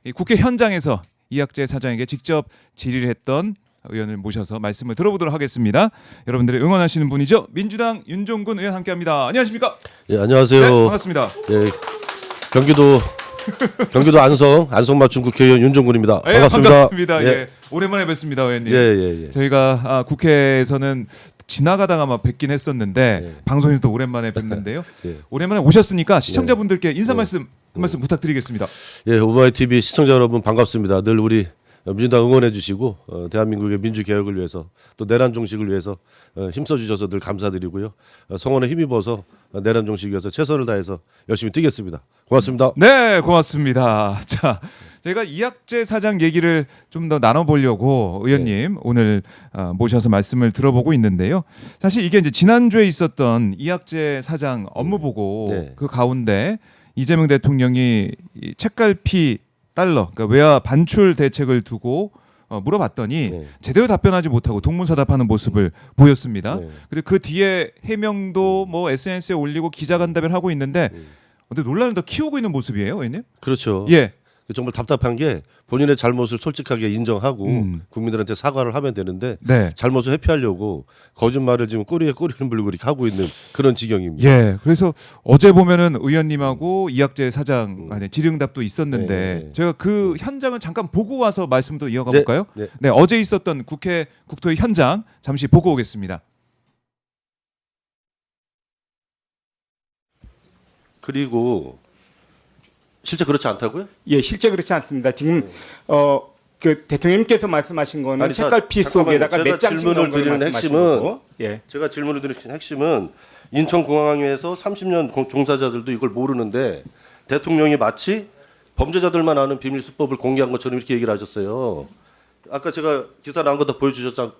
이 국회 현장에서 이학재 사장에게 직접 질의를 했던 의원을 모셔서 말씀을 들어보도록 하겠습니다. 여러분들이 응원하시는 분이죠. 민주당 윤종군 의원 함께합니다. 안녕하십니까? 예, 안녕하세요. 네, 반갑습니다. 예, 경기도 안성 맞춤 국회의원 윤종군입니다. 예, 반갑습니다. 반갑습니다. 예. 예, 오랜만에 뵙습니다, 의원님. 예. 저희가 국회에서는 지나가다가 막 뵙긴 했었는데 방송에서도 오랜만에 뵙는데요. 예. 오랜만에 오셨으니까 시청자분들께 인사 말씀 한 말씀 부탁드리겠습니다. 예, 오마이 TV 시청자 여러분 반갑습니다. 늘 우리 민주당 응원해 주시고 대한민국의 민주 개혁을 위해서 또 내란 종식을 위해서 힘써 주셔서 늘 감사드리고요. 성원에 힘입어서 내란 종식 위해서 최선을 다해서 열심히 뛰겠습니다. 고맙습니다. 네, 고맙습니다. 자, 저희가 이학재 사장 얘기를 좀 더 나눠보려고 의원님 오늘 모셔서 말씀을 들어보고 있는데요. 사실 이게 이제 지난주에 있었던 이학재 사장 업무 보고 네. 그 가운데 이재명 대통령이 이 책갈피 달러, 그러니까 외화 반출 대책을 두고 물어봤더니 네. 제대로 답변하지 못하고 동문서답하는 모습을 보였습니다. 네. 그리고 그 뒤에 해명도 뭐 SNS에 올리고 기자간담회를 하고 있는데 근데 논란을 더 키우고 있는 모습이에요, 의원님? 그렇죠. 예. 정말 답답한 게 본인의 잘못을 솔직하게 인정하고 국민들한테 사과를 하면 되는데 네. 잘못을 회피하려고 거짓말을 지금 꼬리에 꼬리를 물고 이렇게 하고 있는 그런 지경입니다. 예. 그래서 어제 보면은 의원님하고 이학재 사장 간에 질의응답도 있었는데 네. 제가 그 현장을 잠깐 보고 와서 말씀도 이어가 볼까요? 네. 네, 어제 있었던 국회 국토의 현장 잠시 보고 오겠습니다. 그리고 실제 그렇지 않다고요? 예, 실제 그렇지 않습니다. 지금 그 대통령님께서 말씀하신 거는 아니, 책갈피 잠깐만요. 속에다가 제가 몇 장씩 질문을 넣은 걸 드리는 말씀하신 핵심은 거고. 예. 제가 질문을 드린 핵심은 인천공항에서 30년 종사자들도 이걸 모르는데 대통령이 마치 범죄자들만 아는 비밀 수법을 공개한 것처럼 이렇게 얘기를 하셨어요. 아까 제가 기사 나온 거 다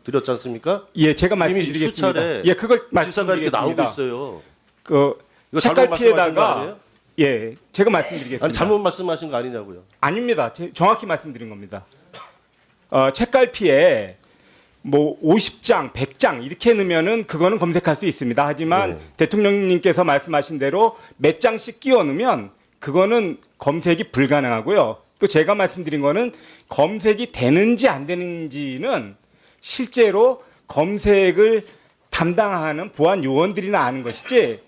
드렸지 않습니까? 예, 제가 이미 말씀드리겠습니다. 수차례 예, 그걸 기사가 이렇게 말씀드리겠습니다. 나오고 있어요. 그 이거 잘못 말씀하신 거 책갈피에다가 아니에요? 예, 제가 말씀드리겠습니다. 아니 잘못 말씀하신 거 아니냐고요. 아닙니다. 정확히 말씀드린 겁니다. 책갈피에 뭐 50장, 100장 이렇게 넣으면은 그거는 검색할 수 있습니다. 하지만 대통령님께서 말씀하신 대로 몇 장씩 끼워 넣으면 그거는 검색이 불가능하고요. 또 제가 말씀드린 거는 검색이 되는지 안 되는지는 실제로 검색을 담당하는 보안 요원들이나 아는 것이지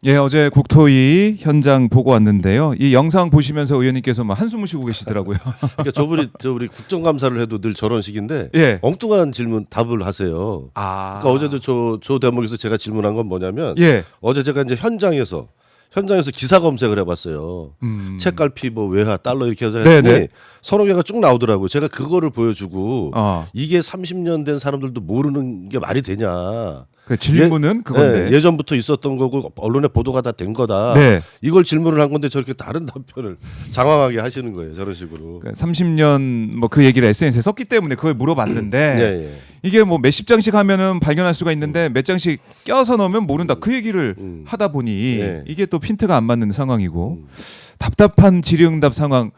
예, 어제 국토위 현장 보고 왔는데요. 이 영상 보시면서 의원님께서 막 한숨을 쉬고 계시더라고요. 그러니까 우리 국정감사를 해도 늘 저런 식인데 예. 엉뚱한 질문 답을 하세요. 아. 그러니까 어제도 저 대목에서 제가 질문한 건 뭐냐면 예. 어제 제가 이제 현장에서 기사 검색을 해봤어요. 책갈피 뭐 외화 달러 이렇게 해서 했더니 네네. 서너 개가 쭉 나오더라고요. 제가 그거를 보여주고 이게 이게 30년 된 사람들도 모르는 게 말이 되냐. 그 질문은 그건데. 예전부터 있었던 거고 언론에 보도가 다 된 거다. 네. 이걸 질문을 한 건데 저렇게 다른 답변을 장황하게 하시는 거예요. 저런 식으로. 30년 뭐 그 얘기를 SNS에 썼기 때문에 그걸 물어봤는데 예. 이게 뭐 몇십 장씩 하면은 발견할 수가 있는데 몇 장씩 껴서 넣으면 모른다. 그 얘기를 하다 보니 네. 이게 또 핀트가 안 맞는 상황이고 답답한 질의응답 상황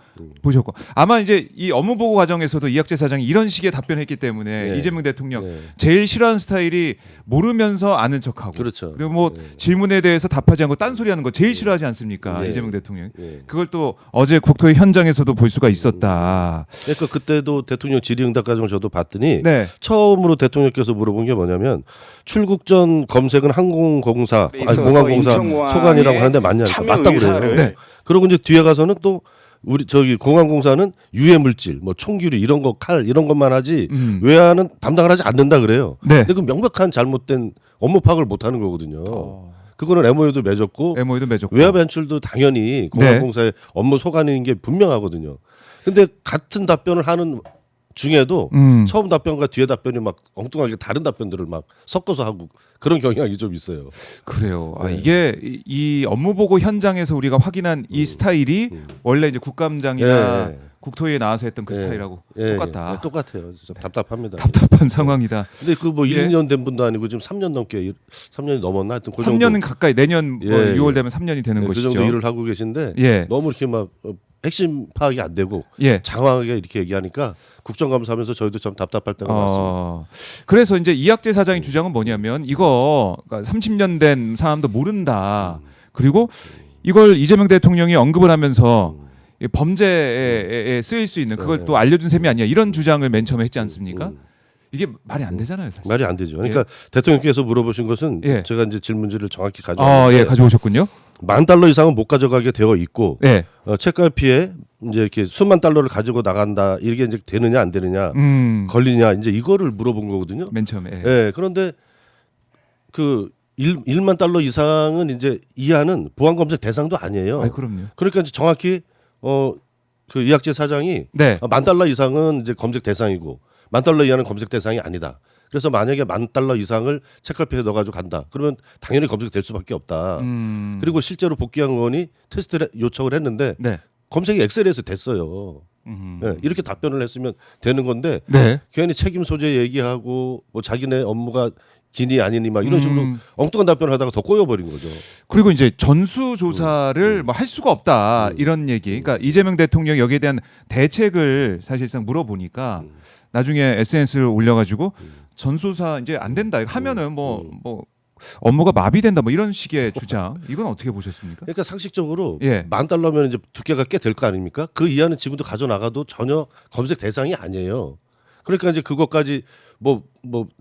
보셨고 아마 이제 이 업무 보고 과정에서도 이학재 사장이 이런 식의 답변했기 때문에 네. 이재명 대통령 네. 제일 싫어하는 스타일이 모르면서 아는 척하고 그렇죠. 그리고 뭐 네. 질문에 대해서 답하지 않고 딴소리하는 거 제일 싫어하지 않습니까? 네. 이재명 대통령. 네. 그걸 또 어제 국토의 현장에서도 볼 수가 있었다. 그러니까 그때도 대통령 질의응답 과정을 저도 봤더니 네. 처음으로 대통령께서 물어본 게 뭐냐면 출국 전 검색은 항공공사, 있어서 공항공사 인천공항에 소관이라고 하는데 맞냐? 참여 맞다고 그래요. 의사를- 네. 그리고 이제 뒤에 가서는 또 우리 공항공사는 유해 물질, 뭐 총기류 이런 거 칼 이런 것만 하지 외화는 담당을 하지 않는다 그래요. 네. 근데 그 명백한 잘못된 업무 파악을 못하는 거거든요. 그거는 MOU도 맺었고 MOU도 맺었고. 외화 배출도 당연히 공항공사의 업무 소관인 게 분명하거든요. 근데 같은 답변을 하는 중에도 처음 답변과 뒤에 답변이 막 엉뚱하게 다른 답변들을 막 섞어서 하고 그런 경향이 좀 있어요. 그래요. 네. 이게 이 업무 보고 현장에서 우리가 확인한 이 스타일이 원래 이제 국감장이나 네. 국토위에 나와서 했던 그 예. 스타일하고 예, 똑같다. 예, 똑같아요. 좀 답답합니다. 답답한 상황이다. 근데 그 뭐 예. 1, 2년 된 분도 아니고 지금 3년 넘게 3년이 넘었나 하여튼 그 3년은 가까이 내년 뭐 예, 6월 예. 되면 3년이 되는 그 것이죠. 정도 일을 하고 계신데 예. 너무 이렇게 막 핵심 파악이 안 되고 예. 장황하게 이렇게 얘기하니까 국정감사하면서 저희도 좀 답답할 때가 많습니다. 그래서 이제 이학재 사장의 주장은 뭐냐면 이거 그러니까 30년 된 사람도 모른다. 그리고 이걸 이재명 대통령이 언급을 하면서 이 범죄에 쓰일 수 있는 그걸 네. 또 알려준 셈이 아니야. 이런 주장을 맨 처음에 했지 않습니까? 이게 말이 안 되잖아요, 사실. 말이 안 되죠. 그러니까 대통령께서 물어보신 것은 예. 제가 이제 질문지를 정확히 가져왔는데 예, 가져오셨군요. $10,000 이상은 못 가져가게 되어 있고 예. 책갈피에 이제 이렇게 수만 달러를 가지고 나간다 이게 이제 되느냐 안 되느냐 걸리냐 이제 이거를 물어본 거거든요. 맨 처음에. 예. 예. 그런데 그 1만 달러 이상은 이제 이하는 보안 검색 대상도 아니에요. 아이, 그럼요. 그러니까 이제 정확히 그 이학재 사장이 네. $10,000 이상은 이제 검색 대상이고 $10,000 이하는 검색 대상이 아니다. 그래서 만약에 $10,000 이상을 책갈피에 넣어가지고 간다. 그러면 당연히 검색될 수밖에 없다. 그리고 실제로 복귀한 의원이 테스트를 요청을 했는데 네. 검색이 엑셀에서 됐어요. 예, 이렇게 답변을 했으면 되는 건데 네. 괜히 책임 소재 얘기하고 뭐 자기네 업무가 기니 아니니 막 이런 식으로 엉뚱한 답변을 하다가 더 꼬여버린 거죠. 그리고 이제 전수 조사를 뭐 할 수가 없다 이런 얘기. 그러니까 이재명 대통령 여기에 대한 대책을 사실상 물어보니까 나중에 SNS를 올려가지고 전수조사 이제 안 된다. 하면은 뭐 업무가 마비된다. 뭐 이런 식의 주장. 이건 어떻게 보셨습니까? 그러니까 상식적으로 예. $10,000면 이제 두께가 꽤 될 거 아닙니까? 그 이하는 지금도 가져나가도 전혀 검색 대상이 아니에요. 그러니까 이제 그것까지 뭐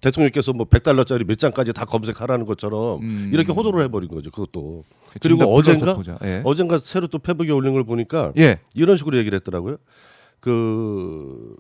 대통령께서 뭐 $100짜리 몇 장까지 다 검색하라는 것처럼 이렇게 호도를 해버린 거죠. 그것도. 그리고 어젠가 새로 또 페북에 올린 걸 보니까 예. 이런 식으로 얘기를 했더라고요. 그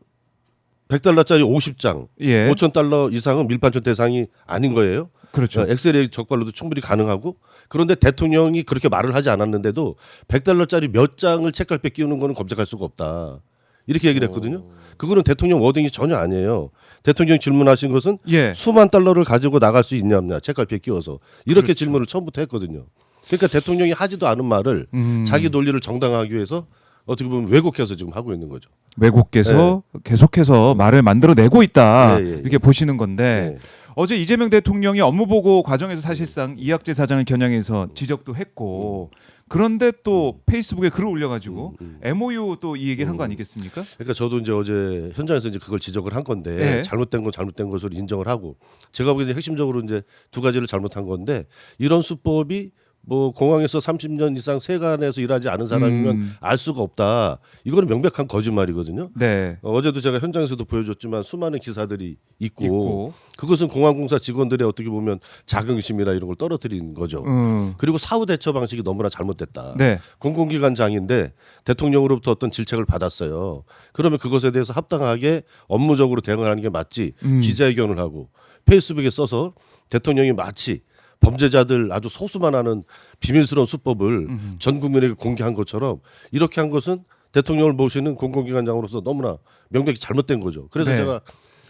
$100짜리 50장, 예. $5,000 이상은 밀반촌 대상이 아닌 거예요. 그렇죠. 엑셀의 적발로도 충분히 가능하고 그런데 대통령이 그렇게 말을 하지 않았는데도 $100짜리 몇 장을 책갈피에 끼우는 거는 검색할 수가 없다. 이렇게 얘기를 했거든요. 그거는 대통령 워딩이 전혀 아니에요. 대통령 질문하신 것은 예. 수만 달러를 가지고 나갈 수 있냐 없냐 책갈피에 끼워서 이렇게 질문을 처음부터 했거든요. 그러니까 대통령이 하지도 않은 말을 자기 논리를 정당화하기 위해서 어떻게 보면 왜곡해서 지금 하고 있는 거죠. 왜곡해서 계속해서 말을 만들어내고 있다. 이렇게 보시는 건데 예. 어제 이재명 대통령이 업무보고 과정에서 사실상 이학재 사장을 겨냥해서 지적도 했고 그런데 또 페이스북에 글을 올려가지고 MOU 또 이 얘기를 한 거 아니겠습니까? 그러니까 저도 이제 어제 현장에서 이제 그걸 지적을 한 건데 예. 잘못된 건 잘못된 것으로 인정을 하고 제가 보기에는 핵심적으로 이제 두 가지를 잘못한 건데 이런 수법이 뭐 공항에서 30년 이상 세관에서 일하지 않은 사람이면 알 수가 없다. 이거는 명백한 거짓말이거든요. 네. 어제도 제가 현장에서도 보여줬지만 수많은 기사들이 있고 그것은 공항공사 직원들의 어떻게 보면 자긍심이나 이런 걸 떨어뜨린 거죠. 그리고 사후 대처 방식이 너무나 잘못됐다. 네. 공공기관장인데 대통령으로부터 어떤 질책을 받았어요. 그러면 그것에 대해서 합당하게 업무적으로 대응을 하는 게 맞지. 기자회견을 하고 페이스북에 써서 대통령이 마치 범죄자들 아주 소수만 하는 비밀스러운 수법을 전 국민에게 공개한 것처럼 이렇게 한 것은 대통령을 모시는 공공기관장으로서 너무나 명백히 잘못된 거죠. 그래서 네. 제가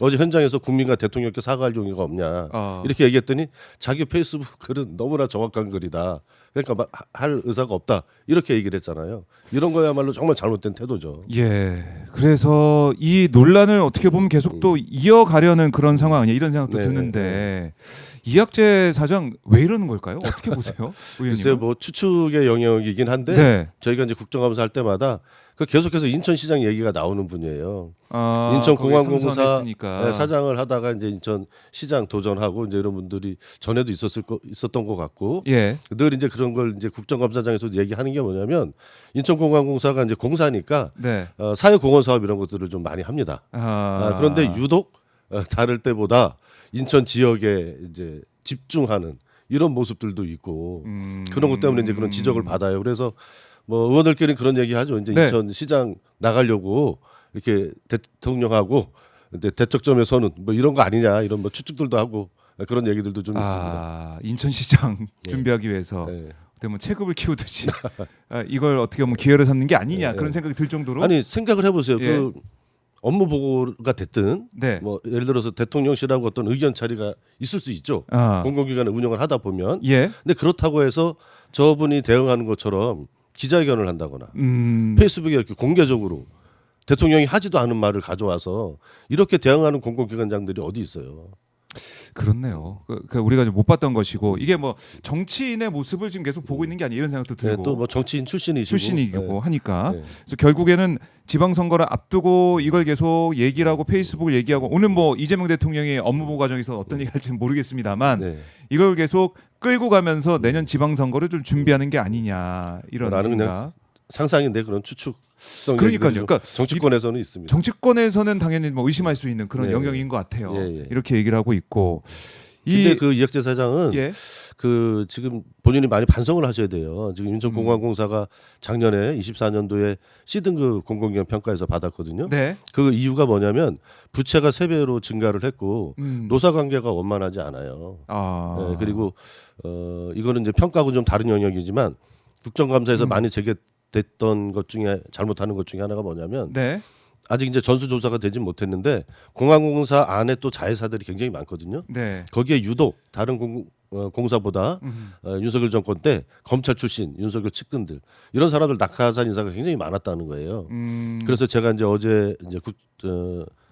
어제 현장에서 국민과 대통령께 사과할 용의가 없냐 이렇게 얘기했더니 자기 페이스북 글은 너무나 정확한 글이다. 그러니까 할 의사가 없다. 이렇게 얘기를 했잖아요. 이런 거야말로 정말 잘못된 태도죠. 예. 그래서 이 논란을 어떻게 보면 계속 또 이어가려는 그런 상황 아니야 이런 생각도 드는데 이학재 사장 왜 이러는 걸까요? 어떻게 보세요? 글쎄요, 뭐 추측의 영역이긴 한데 네. 저희가 이제 국정감사 할 때마다 그 계속해서 인천시장 얘기가 나오는 분이에요. 거기 인천공항공사 삼선했으니까. 사장을 하다가 이제 인천시장 도전하고 이제 이런 분들이 전에도 있었던 것 같고 예. 늘 이제 그런 걸 이제 국정감사장에서 얘기하는 게 뭐냐면 인천공항공사가 이제 공사니까 네. 사회공헌 사업 이런 것들을 좀 많이 합니다. 그런데 유독 다를 때보다 인천 지역에 이제 집중하는 이런 모습들도 있고 그런 것 때문에 이제 그런 지적을 받아요. 그래서 뭐 의원들끼리 그런 얘기하죠. 이제 네. 인천 시장 나가려고 이렇게 대통령하고 대척점에 서는 뭐 이런 거 아니냐 이런 뭐 추측들도 하고 그런 얘기들도 좀 있습니다. 인천시장 준비하기 위해서 네. 뭐 체급을 키우듯이 이걸 어떻게 보면 기회로 삼는 게 아니냐 그런 생각이 들 정도로 아니 생각을 해보세요. 예. 그 업무 보고가 됐든 네. 뭐 예를 들어서 대통령실하고 어떤 의견 차리가 있을 수 있죠. 공공기관을 운영을 하다 보면. 예. 근데 그렇다고 해서 저분이 대응하는 것처럼 기자회견을 한다거나 페이스북에 이렇게 공개적으로 대통령이 하지도 않은 말을 가져와서 이렇게 대응하는 공공기관장들이 어디 있어요? 그렇네요. 그 우리가 좀 못 봤던 것이고 이게 뭐 정치인의 모습을 지금 계속 보고 있는 게 아니에요. 이런 생각도 네, 들고 또 뭐 정치인 출신이시고 출신이고 하니까 네. 그래서 결국에는 지방선거를 앞두고 이걸 계속 얘기를 하고 페이스북을 얘기하고 오늘 뭐 이재명 대통령이 업무보고 과정에서 어떤 얘기 할지는 모르겠습니다만 네. 이걸 계속 끌고 가면서 내년 지방선거를 좀 준비하는 게 아니냐 이런 나는 생각. 그냥 상상인데 그런 추측성 그러니까요. 얘기들이 그러니까 정치권에서는 있습니다. 정치권에서는 당연히 뭐 의심할 수 있는 그런 네. 영역인 것 같아요. 예. 이렇게 얘기를 하고 있고 근데 그 이학재 사장은 예. 그 지금 본인이 많이 반성을 하셔야 돼요. 지금 인천공항공사가 작년에 24년도에 C등급 공공기관 평가에서 받았거든요. 네. 그 이유가 뭐냐면 부채가 3배로 증가를 했고 노사관계가 원만하지 않아요. 아. 네, 그리고 이거는 이제 평가하고 좀 다른 영역이지만 국정감사에서 많이 제기됐던 것 중에 잘못하는 것 중에 하나가 뭐냐면 네. 아직 이제 전수조사가 되진 못했는데 공항공사 안에 또 자회사들이 굉장히 많거든요. 네. 거기에 유독 다른 공사보다 윤석열 정권 때 검찰 출신 윤석열 측근들 이런 사람들 낙하산 인사가 굉장히 많았다는 거예요. 그래서 제가 이제 어제 이제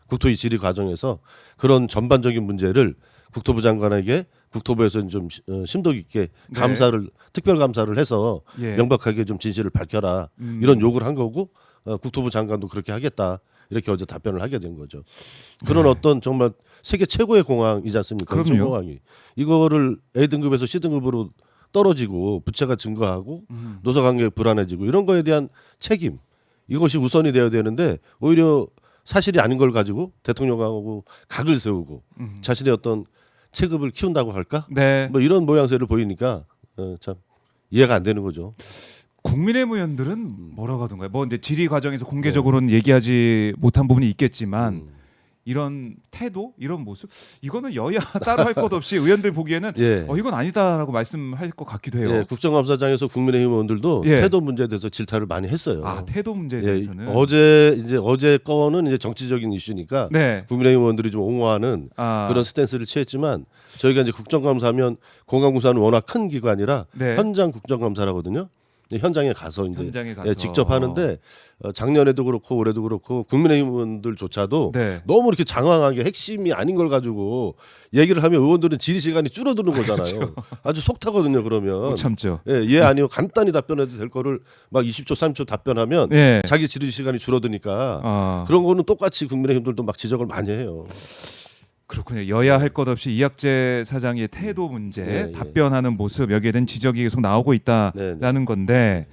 국토위 질의 과정에서 그런 전반적인 문제를 국토부 장관에게 국토부에서 좀 심도 깊게 감사를 특별 감사를 해서 예. 명백하게 좀 진실을 밝혀라 이런 요구를 한 거고 국토부 장관도 그렇게 하겠다 이렇게 어제 답변을 하게 된 거죠. 그런 어떤 정말 세계 최고의 공항이지 않습니까? 그럼요. 인천공항이 이거를 A등급에서 C등급으로 떨어지고 부채가 증가하고 노사관계 불안해지고 이런 거에 대한 책임 이것이 우선이 되어야 되는데 오히려 사실이 아닌 걸 가지고 대통령하고 각을 세우고 자신의 어떤 체급을 키운다고 할까? 네. 뭐 이런 모양새를 보이니까 참 이해가 안 되는 거죠. 국민의힘 의원들은 뭐라고 하던가요? 뭐 이제 질의 과정에서 네. 공개적으로는 얘기하지 못한 부분이 있겠지만 이런 태도, 이런 모습 이거는 여야 따로 할 것 없이 의원들 보기에는 예. 이건 아니다라고 말씀할 것 같기도 해요. 예, 국정감사장에서 국민의힘 의원들도 예. 태도 문제에 대해서 질타를 많이 했어요. 아 태도 문제에 예, 대해서는 어제 거는 이제 정치적인 이슈니까 네. 국민의힘 의원들이 좀 옹호하는 아. 그런 스탠스를 취했지만 저희가 이제 국정감사하면 공항공사는 워낙 큰 기관이라 네. 현장 국정감사라거든요. 현장에 가서 이제 현장에 가서. 예, 직접 하는데 작년에도 그렇고 올해도 그렇고 국민의힘 의원들조차도 네. 너무 이렇게 장황하게 핵심이 아닌 걸 가지고 얘기를 하면 의원들은 질의 시간이 줄어드는 거잖아요. 아주 속 타거든요. 그러면 못 참죠. 예 아니요 간단히 답변해도 될 거를 막 20초 30초 답변하면 네. 자기 질의 시간이 줄어드니까 아. 그런 거는 똑같이 국민의힘들도 막 지적을 많이 해요. 그렇군요. 여야 할 것 없이 이학재 사장의 태도 문제 예, 예. 답변하는 모습 여기에 대한 지적이 계속 나오고 있다라는 네, 네. 건데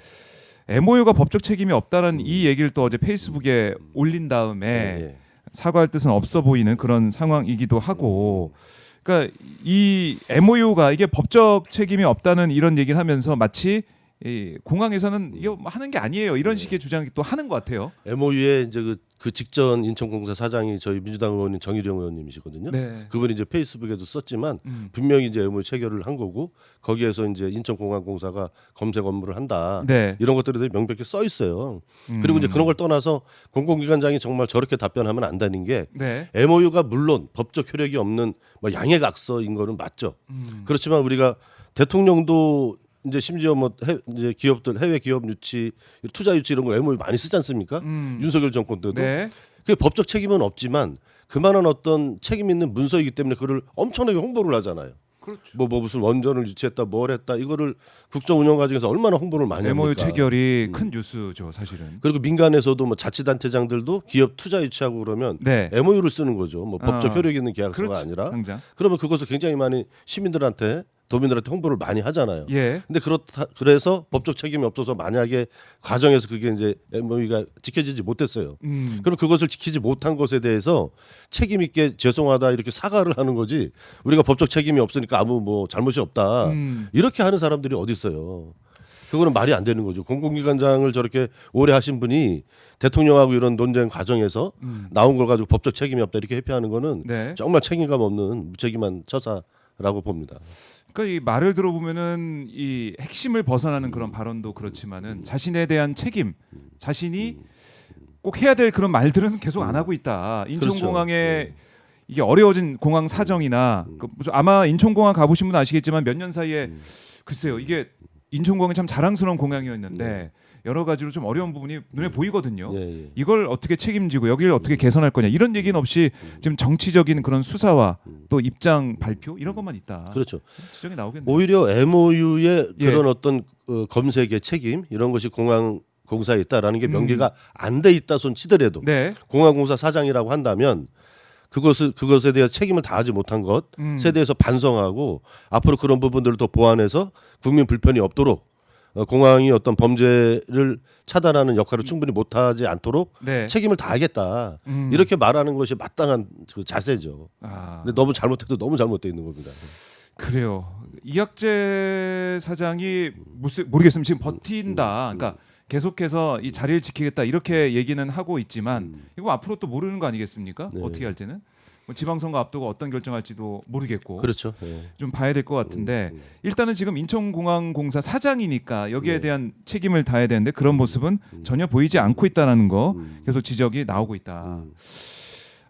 MOU가 법적 책임이 없다는 이 얘기를 또 어제 페이스북에 올린 다음에 예. 사과할 뜻은 없어 보이는 그런 상황이기도 하고 그러니까 이 MOU가 이게 법적 책임이 없다는 이런 얘기를 하면서 마치 이 공항에서는 이거 하는 게 아니에요 이런 식의 주장이 또 하는 것 같아요. MOU에 이제 그 직전 인천공사 사장이 저희 민주당 의원인 정일영 의원님이시거든요. 네. 그분이 이제 페이스북에도 썼지만 분명히 이제 MOU 체결을 한 거고 거기에서 이제 인천공항공사가 검색 업무를 한다. 네. 이런 것들이 되게 명백히 써 있어요. 그리고 이제 그런 걸 떠나서 공공기관장이 정말 저렇게 답변하면 안 되는 게 네. MOU가 물론 법적 효력이 없는 뭐 양해각서인 거는 맞죠. 그렇지만 우리가 대통령도 이제 심지어 뭐 이제 기업들 해외 기업 유치, 투자 유치 이런 거 MOU 많이 쓰지 않습니까? 윤석열 정권 때도. 네. 그게 법적 책임은 없지만 그만한 어떤 책임 있는 문서이기 때문에 그걸 엄청나게 홍보를 하잖아요. 그렇죠. 뭐 무슨 원전을 유치했다, 뭘 했다 이거를 국정 운영 과정에서 얼마나 홍보를 많이 합니까? MOU 체결이 큰 뉴스죠, 사실은. 그리고 민간에서도 뭐 자치단체장들도 기업 투자 유치하고 그러면 네. MOU를 쓰는 거죠. 뭐 법적 효력 있는 계약서가 그렇죠. 아니라. 당장. 그러면 그것을 굉장히 많이 시민들한테 도민들한테 홍보를 많이 하잖아요. 예. 근데 그래서 법적 책임이 없어서 만약에 과정에서 그게 이제 MOU가 지켜지지 못했어요. 그럼 그것을 지키지 못한 것에 대해서 책임 있게 죄송하다 이렇게 사과를 하는 거지. 우리가 법적 책임이 없으니까 아무 뭐 잘못이 없다. 이렇게 하는 사람들이 어디 있어요. 그거는 말이 안 되는 거죠. 공공기관장을 저렇게 오래 하신 분이 대통령하고 이런 논쟁 과정에서 나온 걸 가지고 법적 책임이 없다 이렇게 회피하는 거는 네. 정말 책임감 없는 무책임한 처사라고 봅니다. 그러니까 이 말을 들어보면은 이 핵심을 벗어나는 그런 발언도 그렇지만은 자신에 대한 책임, 자신이 꼭 해야 될 그런 말들은 계속 안 하고 있다. 인천공항에 이게 어려워진 공항 사정이나 아마 인천공항 가보신 분은 아시겠지만 몇 년 사이에 글쎄요 이게 인천공항이 참 자랑스러운 공항이었는데 여러 가지로 좀 어려운 부분이 눈에 보이거든요. 예. 이걸 어떻게 책임지고 여기를 어떻게 개선할 거냐 이런 얘기는 없이 지금 정치적인 그런 수사와 또 입장 발표 이런 것만 있다. 그렇죠. 지적이 나오겠네요. 오히려 MOU의 예. 그런 어떤 검색의 책임 이런 것이 공항공사에 있다라는 게 명기가 안 돼 있다 손 치더라도 네. 공항공사 사장이라고 한다면 그것에 대한 책임을 다하지 못한 것에 대해서 반성하고 앞으로 그런 부분들을 더 보완해서 국민 불편이 없도록 공항이 어떤 범죄를 차단하는 역할을 충분히 못하지 않도록 네. 책임을 다하겠다 이렇게 말하는 것이 마땅한 그 자세죠. 아, 근데 너무 잘못해도 너무 잘못돼 있는 겁니다. 그래요. 이학재 사장이 모르겠으면 지금 버틴다. 그러니까 계속해서 이 자리를 지키겠다 이렇게 얘기는 하고 있지만 이거 앞으로 또 모르는 거 아니겠습니까? 네. 어떻게 할지는 뭐 지방선거 앞두고 어떤 결정할지도 모르겠고 그렇죠. 예. 좀 봐야 될 것 같은데 일단은 지금 인천공항공사 사장이니까 여기에 네. 대한 책임을 다해야 되는데 그런 모습은 전혀 보이지 않고 있다라는 거 계속 지적이 나오고 있다.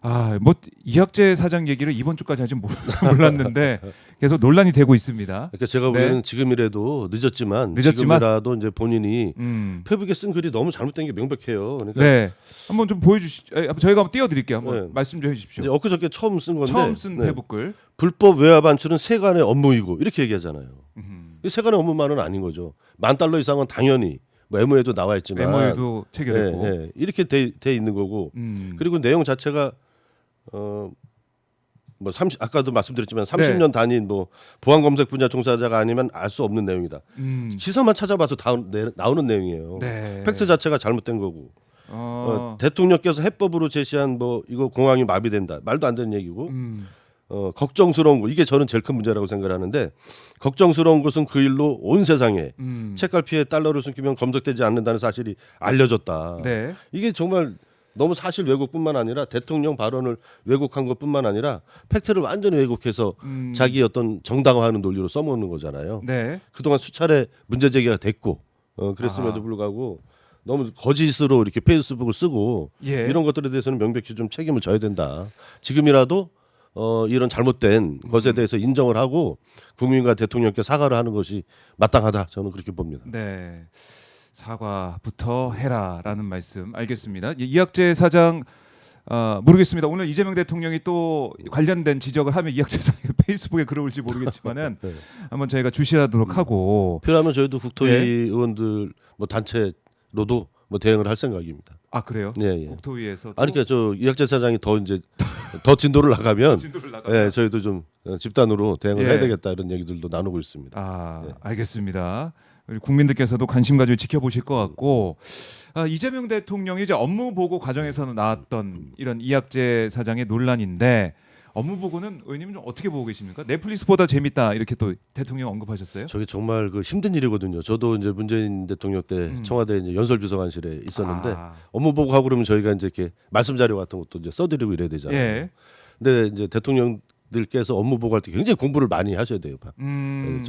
아, 뭐 이학재 사장 얘기를 이번 주까지 아직 몰랐는데 계속 논란이 되고 있습니다. 그러니까 제가 보기에는 지금이라도 늦었지만 지금이라도 이제 본인이 페북에 쓴 글이 너무 잘못된 게 명백해요. 그러니까 네, 한번 좀 보여주시죠. 저희가 한번 띄워드릴게요. 한번 네. 말씀 좀 해주십시오. 이제 엊그저께 처음 쓴 건데 처음 쓴 네. 페북글. 불법 외화 반출은 세간의 업무이고 이렇게 얘기하잖아요. 이 세간의 업무만은 아닌 거죠. $10,000 이상은 당연히 뭐 MO에도 나와 있지만 메모에도 체결했고. 예, 이렇게 돼 있는 거고 그리고 내용 자체가 뭐 30, 아까도 말씀드렸지만 30년 다닌 뭐 보안 검색 분야 종사자가 아니면 알 수 없는 내용이다. 기사만 찾아봐서 나오는 내용이에요. 네. 팩트 자체가 잘못된 거고. 대통령께서 해법으로 제시한 뭐 이거 공항이 마비된다. 말도 안 되는 얘기고. 걱정스러운 거 이게 저는 제일 큰 문제라고 생각하는데 걱정스러운 것은 그 일로 온 세상에 책갈피에 달러를 숨기면 검색되지 않는다는 사실이 알려졌다. 네. 이게 정말 너무 사실 왜곡뿐만 아니라 대통령 발언을 왜곡한 것뿐만 아니라 팩트를 완전히 왜곡해서 자기 어떤 정당화하는 논리로 써먹는 거잖아요. 네. 그동안 수차례 문제 제기가 됐고 그랬음에도 아하. 불구하고 너무 거짓으로 이렇게 페이스북을 쓰고 예. 이런 것들에 대해서는 명백히 좀 책임을 져야 된다. 지금이라도 이런 잘못된 것에 대해서 인정을 하고 국민과 대통령께 사과를 하는 것이 마땅하다. 저는 그렇게 봅니다. 네. 사과부터 해라라는 말씀 알겠습니다. 이학재 사장 모르겠습니다. 오늘 이재명 대통령이 또 관련된 지적을 하면 이학재 사장이 페이스북에 글을 올지 모르겠지만은 네. 한번 저희가 주시하도록 하고. 필요하면 저희도 국토위 네. 의원들 뭐 단체로도 뭐 대응을 할 생각입니다. 아 그래요? 예. 국토위에서 아니 그러니까 저 이학재 사장이 더 이제 더 진도를 나가면 진도를 나가면 예, 저희도 좀 집단으로 대응을 예. 해야 되겠다 이런 얘기들도 나누고 있습니다. 아, 네. 알겠습니다. 우리 국민들께서도 관심 가지고 지켜보실 것 같고 이재명 대통령이 이제 업무 보고 과정에서 나왔던 이런 이학재 사장의 논란인데 업무 보고는 의원님은 좀 어떻게 보고 계십니까? 넷플릭스보다 재밌다 이렇게 또 대통령 언급하셨어요? 저게 정말 그 힘든 일이거든요. 저도 이제 문재인 대통령 때 청와대 이제 연설비서관실에 있었는데 아. 업무 보고하고 그러면 저희가 이제 이렇게 말씀 자료 같은 것도 이제 써드리고 이래야 되잖아요. 예. 근데 이제 대통령들께서 업무 보고할 때 굉장히 공부를 많이 하셔야 돼요.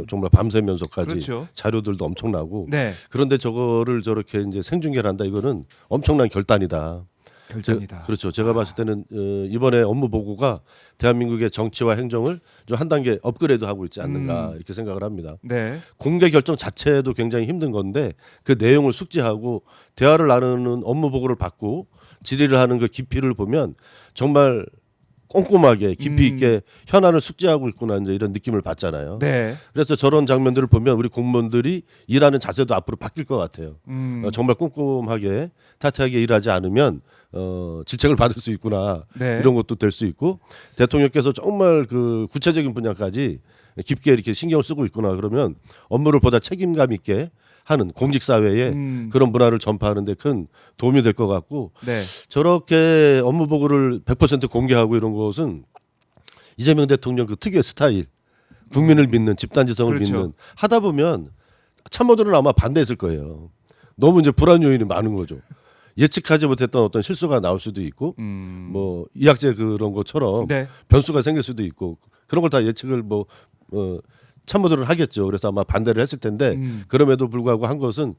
정말 밤새면서까지 그렇죠. 자료들도 엄청나고. 네. 그런데 저거를 저렇게 이제 생중계를 한다 이거는 엄청난 결단이다. 결정이다. 그렇죠. 제가 봤을 때는 이번에 업무 보고가 대한민국의 정치와 행정을 좀 한 단계 업그레이드하고 있지 않는가 이렇게 생각을 합니다. 네. 공개 결정 자체도 굉장히 힘든 건데 그 내용을 숙지하고 대화를 나누는 업무 보고를 받고 질의를 하는 그 깊이를 보면 정말 꼼꼼하게 깊이 있게 현안을 숙지하고 있구나 이제 이런 느낌을 받잖아요. 네. 그래서 저런 장면들을 보면 우리 공무원들이 일하는 자세도 앞으로 바뀔 것 같아요. 정말 꼼꼼하게 타이트하게 일하지 않으면 질책을 받을 수 있구나 네. 이런 것도 될 수 있고 대통령께서 정말 그 구체적인 분야까지 깊게 이렇게 신경을 쓰고 있구나 그러면 업무를 보다 책임감 있게 하는 공직 사회에 그런 문화를 전파하는 데 큰 도움이 될 것 같고 네. 저렇게 업무 보고를 100% 공개하고 이런 것은 이재명 대통령 그 특유의 스타일 국민을 믿는 집단지성을 그렇죠. 믿는 하다 보면 참모들은 아마 반대했을 거예요. 너무 이제 불안 요인이 많은 거죠. 예측하지 못했던 어떤 실수가 나올 수도 있고 뭐 이학재 그런 것처럼 네. 변수가 생길 수도 있고 그런 걸 다 예측을 뭐 참모들은 하겠죠. 그래서 아마 반대를 했을 텐데 그럼에도 불구하고 한 것은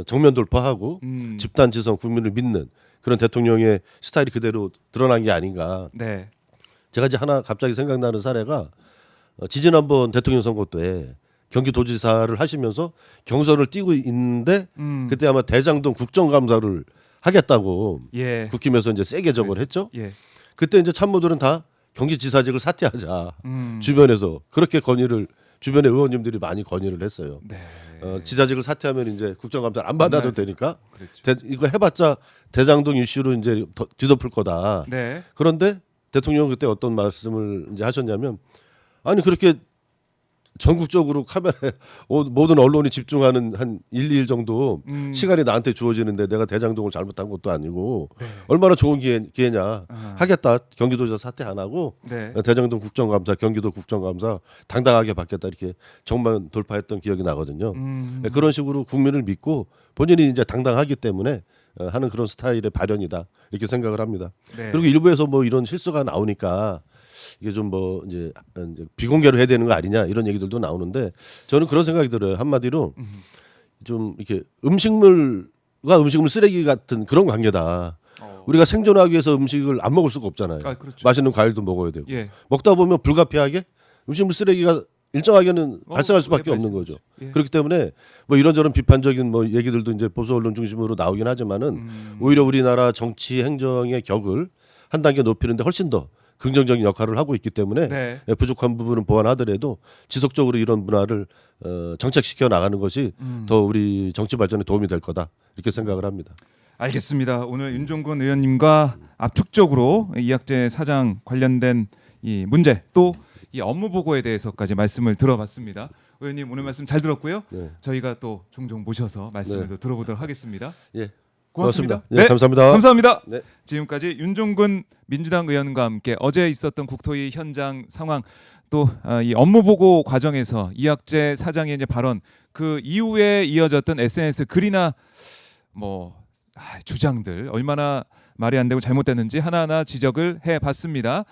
정면 돌파하고 집단지성 국민을 믿는 그런 대통령의 스타일이 그대로 드러난 게 아닌가. 네. 제가 이제 하나 갑자기 생각나는 사례가 지지난번 대통령 선거 때 경기도지사를 하시면서 경선을 뛰고 있는데 음. 그때 아마 대장동 국정감사를 하겠다고 예. 국힘에서 이제 세게 저걸 했죠. 예. 그때 이제 참모들은 다 경기지사직을 사퇴하자 음. 주변에서 그렇게 건의를 주변의 의원님들이 많이 건의를 했어요. 네. 지사직을 사퇴하면 이제 국정감사를 안 받아도 되니까 그렇죠. 이거 해봤자 대장동 이슈로 이제 뒤덮을 거다. 네. 그런데 대통령은 그때 어떤 말씀을 이제 하셨냐면 아니 그렇게 전국적으로 카메라에 모든 언론이 집중하는 한 1, 2일 정도 시간이 나한테 주어지는데 내가 대장동을 잘못한 것도 아니고 얼마나 좋은 기회냐 하겠다. 경기도지사 사퇴 안 하고 네. 대장동 국정감사, 경기도 국정감사 당당하게 받겠다 이렇게 정만 돌파했던 기억이 나거든요. 그런 식으로 국민을 믿고 본인이 이제 당당하기 때문에 하는 그런 스타일의 발현이다 이렇게 생각을 합니다. 네. 그리고 일부에서 뭐 이런 실수가 나오니까 이게 좀 뭐 이제 비공개로 해야 되는 거 아니냐 이런 얘기들도 나오는데 저는 그런 생각이 들어요. 한마디로 좀 이렇게 음식물과 음식물 쓰레기 같은 그런 관계다. 우리가 생존하기 위해서 음식을 안 먹을 수가 없잖아요. 아, 그렇죠. 맛있는 과일도 먹어야 되고 예. 먹다 보면 불가피하게 음식물 쓰레기가 일정하게는 발생할 수밖에 네, 없는 말씀이죠. 거죠. 예. 그렇기 때문에 뭐 이런저런 비판적인 뭐 얘기들도 이제 보수 언론 중심으로 나오긴 하지만은 오히려 우리나라 정치 행정의 격을 한 단계 높이는데 훨씬 더 긍정적인 역할을 하고 있기 때문에 네. 부족한 부분은 보완하더라도 지속적으로 이런 문화를 정착시켜 나가는 것이 더 우리 정치 발전에 도움이 될 거다 이렇게 생각을 합니다. 알겠습니다. 오늘 윤종근 의원님과 압축적으로 이학재 사장 관련된 이 문제 또 이 업무 보고에 대해서까지 말씀을 들어봤습니다. 의원님 오늘 말씀 잘 들었고요. 네. 저희가 또 종종 모셔서 말씀을 네. 또 들어보도록 하겠습니다. 예, 고맙습니다. 예, 감사합니다. 감사합니다. 네. 지금까지 윤종근 민주당 의원과 함께 어제 있었던 국토위 현장 상황 또 이 업무 보고 과정에서 이학재 사장의 이제 발언 그 이후에 이어졌던 SNS 글이나 뭐 주장들 얼마나 말이 안 되고 잘못됐는지 하나하나 지적을 해봤습니다. 자.